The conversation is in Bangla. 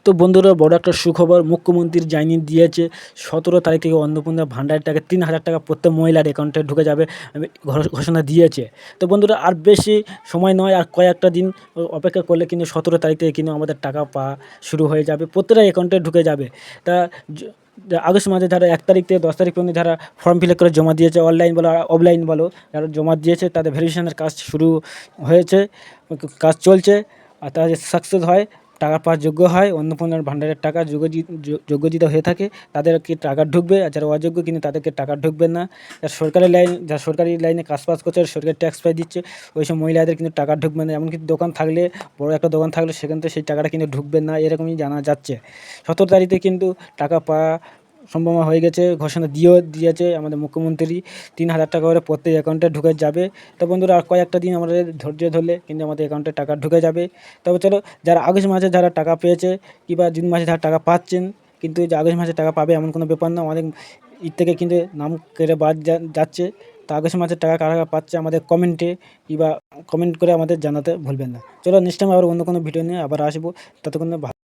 তো বন্ধুরা, বড় একটা সুখবর মুখ্যমন্ত্রী জানিয়ে দিয়েছে 17 তারিখ থেকে অন্নপূর্ণা ভান্ডারের টাকা 3,000 টাকা প্রত্যেক মহিলার অ্যাকাউন্টে ঢুকে যাবে। ঘোষণা দিয়েছে। তো বন্ধুরা, আর বেশি সময় নয়, আর কয়েকটা দিন অপেক্ষা করলে কিন্তু 17 তারিখ থেকে কিন্তু আমাদের টাকা পাওয়া শুরু হয়ে যাবে, প্রত্যেকটা অ্যাকাউন্টে ঢুকে যাবে। তা আগস্ট মাসে যারা 1 তারিখ থেকে 10 তারিখ পর্যন্ত যারা ফর্ম ফিল আপ করে জমা দিয়েছে, অনলাইন বলো আর অফলাইন বলো, যারা জমা দিয়েছে তাদের ভেরিফিকেশনের কাজ শুরু হয়েছে, কাজ চলছে। আর তারা যদি সাকসেস হয়, টাকা পাওয়ার যোগ্য হয়, অন্নপূর্ণার ভান্ডারের টাকা যোগ্যতা হয়ে থাকে, তাদেরকে টাকা ঢুকবে। আর যারা অযোগ্য কিন্তু তাদেরকে টাকা ঢুকবে না। যারা সরকারি লাইনে কাজ করছে, সরকারি ট্যাক্স পাই দিচ্ছে, ওইসব মহিলাদের কিন্তু টাকা ঢুকবে না। এমনকি দোকান থাকলে, বড় একটা দোকান থাকলে সেখান থেকে সেই টাকাটা কিন্তু ঢুকবে না, এরকমই জানা যাচ্ছে। 17 তারিখে কিন্তু টাকা পাওয়া সম্ভব হয়ে গেছে, ঘোষণা দিয়েছে আমাদের মুখ্যমন্ত্রী। 3,000 টাকা করে প্রত্যেক অ্যাকাউন্টে ঢুকে যাবে। তো বন্ধুরা, আর কয়েকটা দিন আমাদের ধৈর্য ধরলে কিন্তু আমাদের অ্যাকাউন্টে টাকা ঢুকে যাবে। তবে চলো, যারা আগস্ট মাসে যারা টাকা পেয়েছে, কিংবা জুন মাসে যারা টাকা পাচ্ছেন, কিন্তু যে আগস্ট মাসে টাকা পাবে এমন কোনো ব্যাপার না। অনেক থেকে কিন্তু নাম কেটে বাদ যাচ্ছে। তো আগস্ট মাসের টাকা কারা কারা পাচ্ছে আমাদের কমেন্টে কিংবা কমেন্ট করে আমাদের জানাতে ভুলবেন না। চলো, নেক্সট টাইম আবার অন্য কোনো ভিডিও নিয়ে আবার আসবো। ততক্ষণে